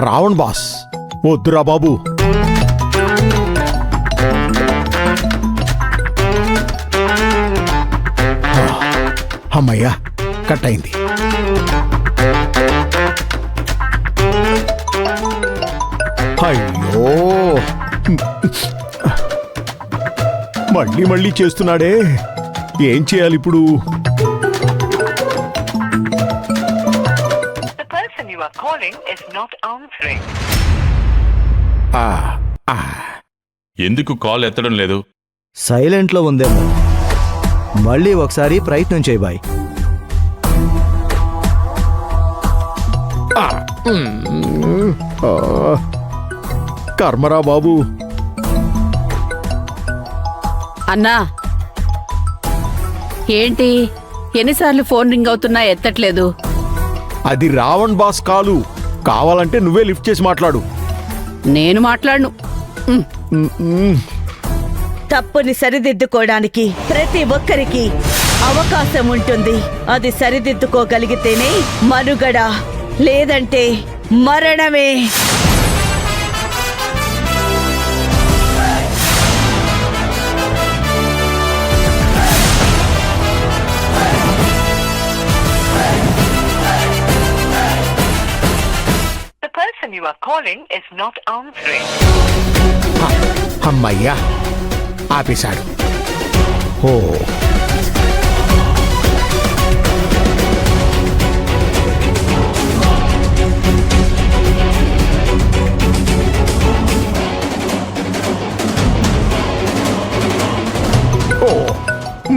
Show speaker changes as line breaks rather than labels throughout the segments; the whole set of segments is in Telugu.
రావణ్ బాస్ వద్దురా బాబు. అమ్మయ్యా, కట్ అయింది. అయ్యో, మళ్ళీ మళ్ళీ చేస్తున్నాడే, ఏం చేయాలి ఇప్పుడు?
ఎందుకు కాల్ ఎత్తడం లేదు?
సైలెంట్లో ఉందేమో. మళ్ళీ ఒకసారి ప్రయత్నం చేయి బాయ్.
కర్మరా బాబు.
అన్నా, ఏంటి ఎన్నిసార్లు ఫోన్ రింగ్ అవుతున్నా ఎత్తట్లేదు?
అది రావణ్ బాస్ కాలు. కావాలంటే నువ్వే లిఫ్ట్ చేసి మాట్లాడు.
నేను మాట్లాడను.
తప్పుని సరిదిద్దుకోవడానికి ప్రతి ఒక్కరికి అవకాశం ఉంటుంది. అది సరిదిద్దుకోగలిగితేనే మనుగడ, లేదంటే మరణమే.
అమ్మయ్యా, ఆపేశాడు. ఓ,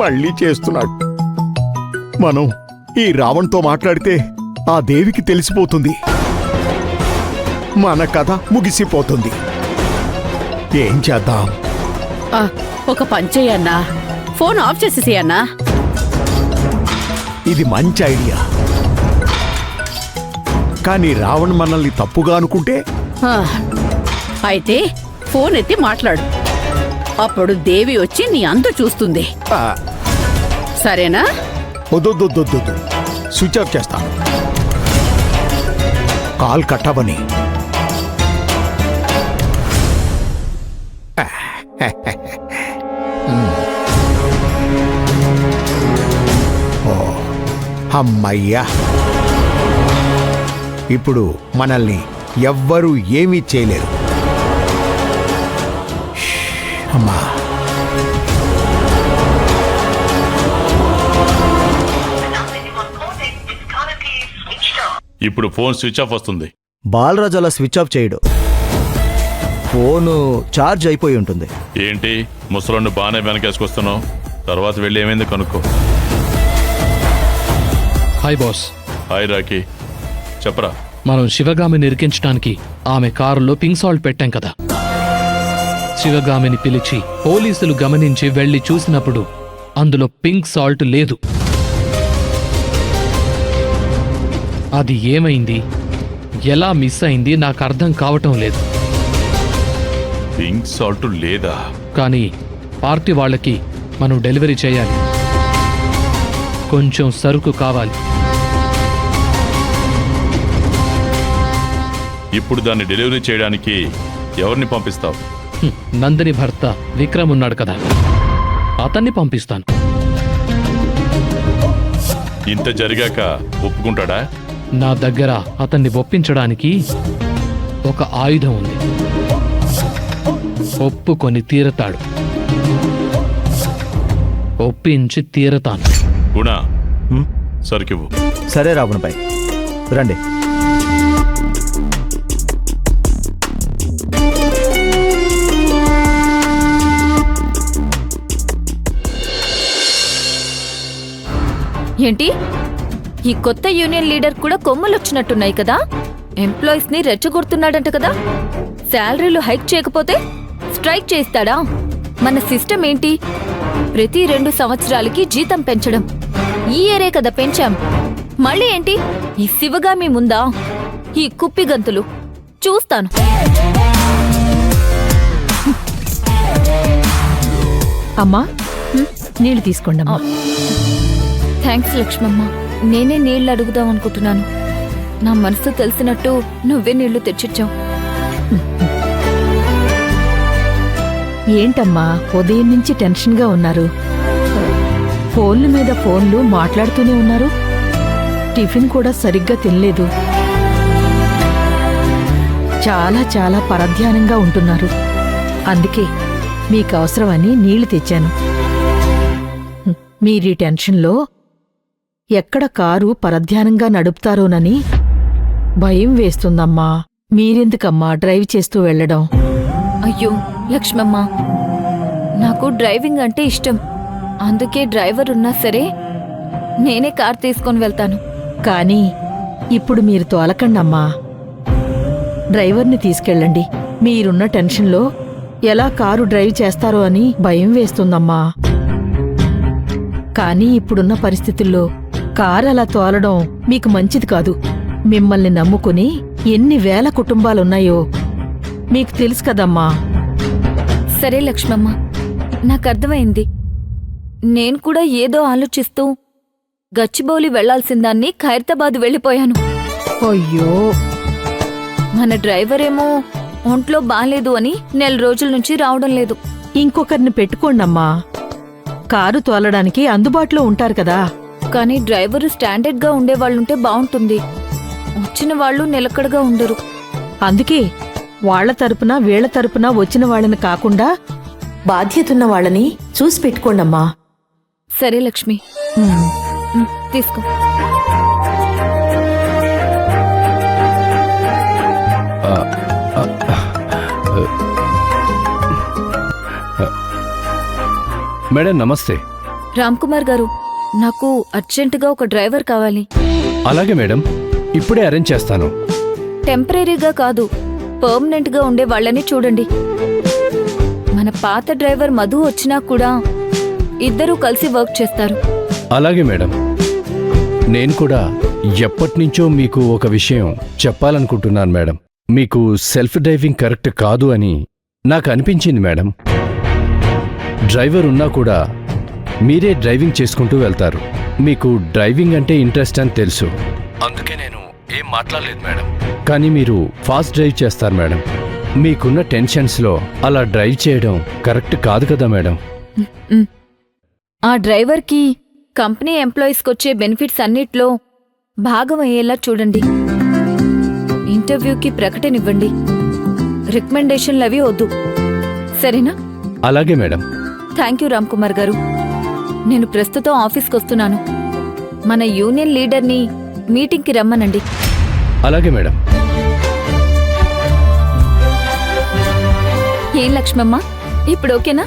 మళ్ళీ చేస్తున్నాడు. మనం ఈ రావణ్తో మాట్లాడితే ఆ దేవికి తెలిసిపోతుంది, మన కథ ముగిసిపోతుంది. ఏం చేద్దాం?
ఒక పంచేయన్నా, ఫోన్ ఆఫ్ చేసేసేయన్నా.
ఇది మంచి ఐడియా, కానీ రావణ్ మనల్ని తప్పుగా అనుకుంటే?
అయితే ఫోన్ ఎత్తి మాట్లాడు. అప్పుడు దేవి వచ్చి నీ అంత చూస్తుంది. సరేనా?
వద్దు, స్విచ్ ఆఫ్ చేస్తాను. కాల్ కట్టవని. అమ్మయ్యా, ఇప్పుడు మనల్ని ఎవ్వరూ ఏమీ చేయలేరు. అమ్మా,
ఇప్పుడు ఫోన్ స్విచ్ ఆఫ్ వస్తుంది.
బాలరాజు అలా స్విచ్ ఆఫ్ చేయడు. ఫోను ఛార్జ్ అయిపోయి ఉంటుంది.
ఏంటి ముసలోని బాగానే వెనకేసుకొస్తున్నావు? తర్వాత వెళ్ళి ఏమైంది కనుక్కో.
Hi boss.
హాయ్ రాకీ, చెప్పరా.
మనం శివగామిని ఇరికించడానికి ఆమె కారులో పింక్ సాల్ట్ పెట్టాం కదా. శివగామిని పిలిచి పోలీసులు గమనించి వెళ్లి చూసినప్పుడు అందులో పింక్ సాల్ట్ లేదు. అది ఏమైంది, ఎలా మిస్ అయింది నాకు అర్థం కావటం లేదు.
పింక్ సాల్ట్ లేదా?
కానీ పార్టీ వాళ్ళకి మనం డెలివరీ చేయాలి. కొంచెం సరుకు కావాలి.
ఇప్పుడు దాన్ని డెలివరీ చేయడానికి ఎవరిని పంపిస్తావు?
నందిని భర్త విక్రమ్ ఉన్నాడు కదా, అతన్ని పంపిస్తాను.
ఇంత జరిగాక ఒప్పుకుంటాడా?
నా దగ్గర అతన్ని ఒప్పించడానికి ఒక ఆయుధం ఉంది. ఒప్పుకొని తీరతాడు. ఒప్పించి తీరతాను.
గుణ, సరుకివ్వు.
సరే రావణ్ భాయ్, రండి.
ఏంటి, ఈ కొత్త యూనియన్ లీడర్ కూడా కొమ్ములొచ్చినట్టున్నాయి కదా. ఎంప్లాయీస్ ని రెచ్చగొడుతున్నాడంట కదా. శాలరీలు హైక్ చేయకపోతే స్ట్రైక్ చేస్తాడా? మన సిస్టమ్ ఏంటి? ప్రతి 2 సంవత్సరాలకి జీతం పెంచడం. ఈ ఏరే కదా పెంచాం. మళ్ళీ ఏంటి ఈ శివగామి ముందా ఈ కుప్పిగంతులు? చూస్తాను.
అమ్మా, నీళ్లు తీసుకోండమ్మా.
థ్యాంక్స్ లక్ష్మమ్మ. నేనే నీళ్ళు అడుగుదాం అనుకుంటున్నాను. నా మనసు తెలిసినట్టు నువ్వే నీళ్లు తెచ్చిచ్చావు.
ఏంటమ్మా ఉదయం నుంచి టెన్షన్గా ఉన్నారు? ఫోన్ల మీద ఫోన్లు మాట్లాడుతూనే ఉన్నారు. టిఫిన్ కూడా సరిగ్గా తినలేదు. చాలా చాలా పరధ్యానంగా ఉంటున్నారు. అందుకే మీకు అవసరమని నీళ్లు తెచ్చాను. మీరీ టెన్షన్లో ఎక్కడ కారు పరధ్యానంగా నడుపుతారోనని భయం వేస్తుందమ్మా. మీరెందుకమ్మా డ్రైవ్ చేస్తూ వెళ్ళడం?
అయ్యో లక్ష్మమ్మ, నాకు డ్రైవింగ్ అంటే ఇష్టం. అందుకే డ్రైవర్ ఉన్నా సరే నేనే కార్ తీసుకొని వెళ్తాను.
కానీ ఇప్పుడు మీరు తోలకండమ్మా. డ్రైవర్ని తీసుకెళ్ళండి. మీరున్న టెన్షన్లో ఎలా కారు డ్రైవ్ చేస్తారో అని భయం వేస్తుందమ్మా. కానీ ఇప్పుడున్న పరిస్థితుల్లో కారు అలా తోలడం మీకు మంచిది కాదు. మిమ్మల్ని నమ్ముకుని ఎన్ని వేల కుటుంబాలున్నాయో మీకు తెలుసు కదమ్మా.
సరే లక్ష్మమ్మ, నాకర్థమైంది. నేను కూడా ఏదో ఆలోచిస్తూ గచ్చిబౌలి వెళ్లాల్సిందాన్ని ఖైరతాబాద్ వెళ్ళిపోయాను.
అయ్యో,
మన డ్రైవరేమో ఒంట్లో బాలేదు అని 4 రోజుల నుంచి రావడం లేదు.
ఇంకొకరిని పెట్టుకోండమ్మా. కారు తోలడానికి అందుబాటులో ఉంటారు కదా.
కానీ డ్రైవరు స్టాండర్డ్గా ఉండేవాళ్ళుంటే బావుంటుంది. వచ్చిన వాళ్ళు నిలకడగా ఉండరు.
అందుకే వాళ్ల తరపున వీళ్ల తరపున వచ్చిన వాళ్ళని కాకుండా బాధ్యతున్న వాళ్ళని చూసి పెట్టుకోండమ్మా.
సరే లక్ష్మి, తీసుకో.
మేడం నమస్తే.
రామ్ కుమార్ గారు, నాకు అర్జెంటుగా ఒక డ్రైవర్ కావాలి.
అలాగే మేడం, ఇప్పుడే అరేంజ్ చేస్తాను.
టెంపరీగా కాదు, పర్మనెంట్గా ఉండే వాళ్ళని చూడండి. మన పాత డ్రైవర్ మధు వచ్చినా కూడా ఇద్దరూ కలిసి వర్క్ చేస్తారు.
అలాగే మేడం. నేను కూడా ఎప్పటినుంచో మీకు ఒక విషయం చెప్పాలనుకుంటున్నాను మేడం. మీకు సెల్ఫ్ డ్రైవింగ్ కరెక్ట్ కాదు అని నాకు అనిపించింది మేడం. డ్రైవర్ ఉన్నా కూడా మీరే డ్రైవింగ్ చేసుకుంటూ వెళ్తారు. మీకు డ్రైవింగ్ అంటే ఇంట్రెస్ట్ అని తెలుసు, అందుకే నేను ఏం మాట్లాడలేదు మేడం. కానీ మీరు ఫాస్ట్ డ్రైవ్ చేస్తారు మేడం. మీకున్న టెన్షన్స్లో అలా డ్రైవ్ చేయడం కరెక్ట్ కాదు కదా మేడం.
ఆ డ్రైవర్కి కంపెనీ ఎంప్లాయీస్కొచ్చే బెనిఫిట్స్ అన్నిట్లో భాగం అయ్యేలా చూడండి. ఇంటర్వ్యూకి ప్రకటనివ్వండి. రికమెండేషన్లు అవి వద్దు, సరేనా?
అలాగే madam.
Thank you Ram Kumar గారు. నేను ప్రస్తుతం ఆఫీస్కి వస్తున్నాను. మన యూనియన్ లీడర్ని మీటింగ్కి రమ్మనండి.
అలాగే మేడం.
ఏం లక్ష్మమ్మ, ఇప్పుడు ఓకేనా?